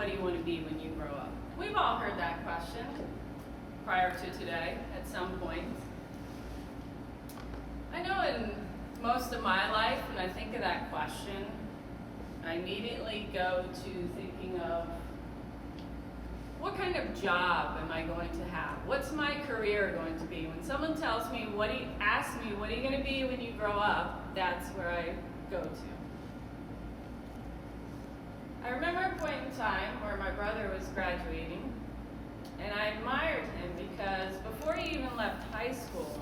what do you want to be when you grow up? We've all heard that question prior to today at some point. I know in most of my life, when I think of that question, I immediately go to thinking of what kind of job am I going to have? What's my career going to be? When someone tells me, asks me, what are you going to be when you grow up? That's where I go to. I remember a point in time where my brother was graduating, and I admired him because before he even left high school,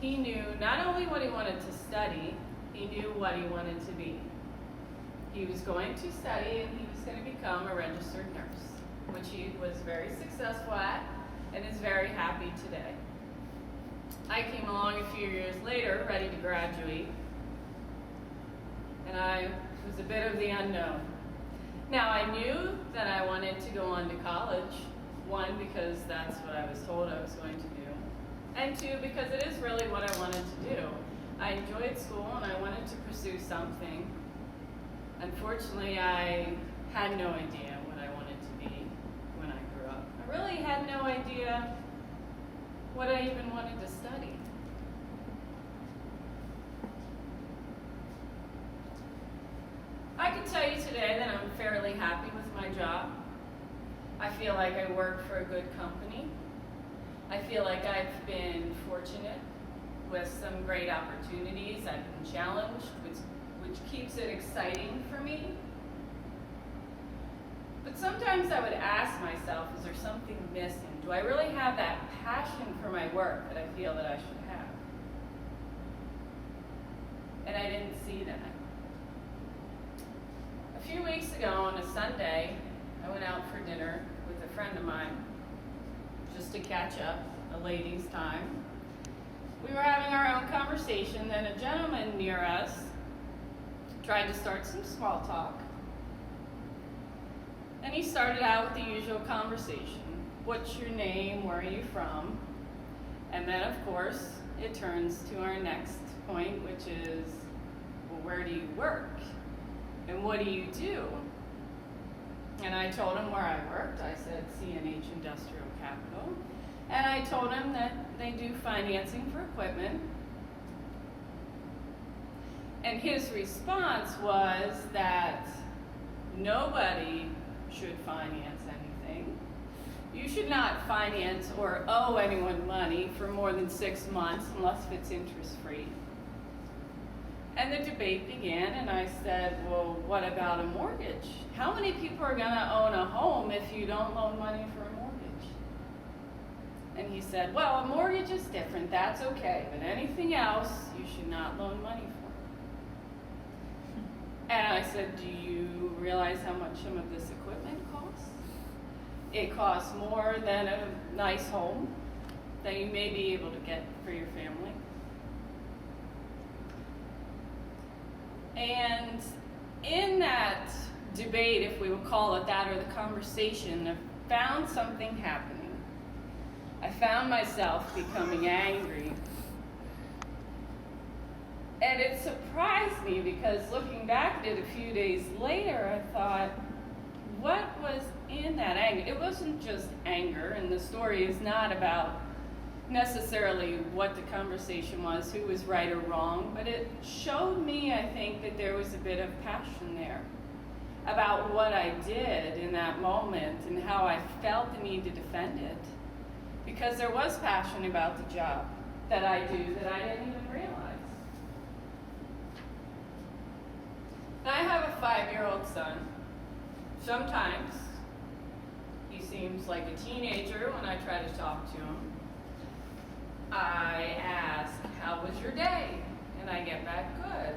he knew not only what he wanted to study, he knew what he wanted to be. He was going to study and he was going to become a registered nurse, which he was very successful at and is very happy today. I came along a few years later, ready to graduate, and I was a bit of the unknown. Now, I knew that I wanted to go on to college, one, because that's what I was told I was going to do, and two, because it is really what I wanted to do. I enjoyed school and I wanted to pursue something. Unfortunately, I had no idea what I wanted to be when I grew up. I really had no idea what I even wanted to study. I can tell you today that I'm fairly happy with my job. I feel like I work for a good company. I feel like I've been fortunate with some great opportunities. I've been challenged, which keeps it exciting for me. But sometimes I would ask myself, is there something missing? Do I really have that passion for my work that I feel that I should have? And I didn't see that. A few weeks ago on a Sunday, I went out for dinner with a friend of mine just to catch up, a ladies' time. We were having our own conversation, and a gentleman near us tried to start some small talk. And he started out with the usual conversation. What's your name? Where are you from? And then, of course, it turns to our next point, which is, well, where do you work? And what do you do? And I told him where I worked. I said C&H Industrial Capital. And I told him that they do financing for equipment. And his response was that nobody should finance anything. You should not finance or owe anyone money for more than 6 months unless it's interest-free. And the debate began, and I said, well, what about a mortgage? How many people are going to own a home if you don't loan money for a mortgage? And he said, well, a mortgage is different, that's okay, but anything else you should not loan money for. And I said, do you realize how much some of this equipment costs? It costs more than a nice home that you may be able to get for your family. And in that debate, if we would call it that, or the conversation, I found something happening. I found myself becoming angry. And it surprised me because looking back at it a few days later, I thought, what was in that anger? It wasn't just anger, and the story is not about necessarily what the conversation was, who was right or wrong, but it showed me, I think, that there was a bit of passion there about what I did in that moment and how I felt the need to defend it, because there was passion about the job that I do that I didn't even realize. Now, I have a 5-year-old son. Sometimes he seems like a teenager when I try to talk to him. I ask, how was your day? And I get back, good.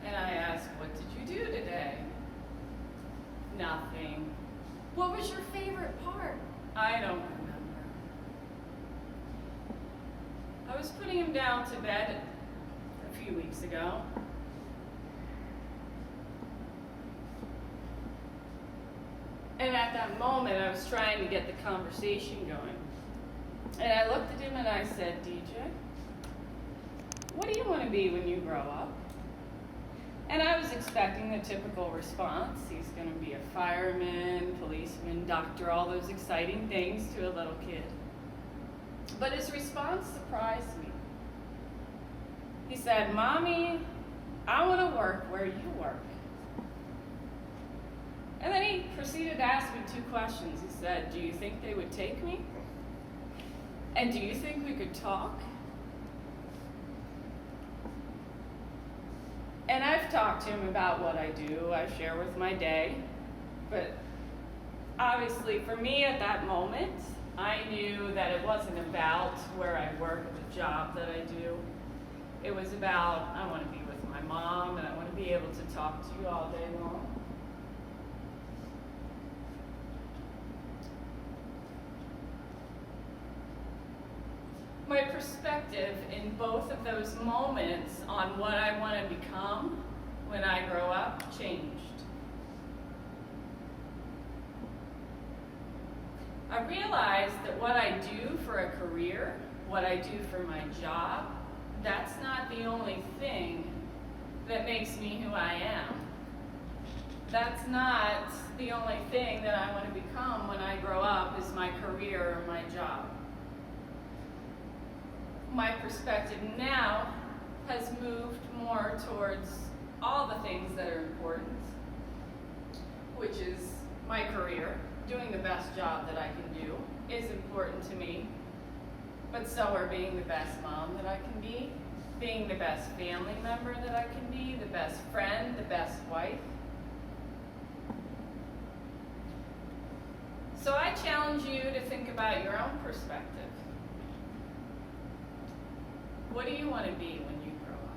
And I ask, what did you do today? Nothing. What was your favorite part? I don't remember. I was putting him down to bed a few weeks ago. And at that moment, I was trying to get the conversation going. And I looked at him and I said, DJ, what do you want to be when you grow up? And I was expecting the typical response. He's going to be a fireman, policeman, doctor, all those exciting things to a little kid. But his response surprised me. He said, "Mommy, I want to work where you work." And then he proceeded to ask me 2 questions. He said, "Do you think they would take me? And do you think we could talk?" And I've talked to him about what I do. I share with my day. But obviously, for me at that moment, I knew that it wasn't about where I work, the job that I do. It was about, I want to be with my mom, and I want to be able to talk to you all day long. My perspective in both of those moments on what I want to become when I grow up changed. I realized that what I do for a career, what I do for my job, that's not the only thing that makes me who I am. That's not the only thing that I want to become when I grow up is my career or my job. My perspective now has moved more towards all the things that are important, which is my career. Doing the best job that I can do is important to me, but so are being the best mom that I can be, being the best family member that I can be, the best friend, the best wife. So I challenge you to think about your own perspective. What do you want to be when you grow up?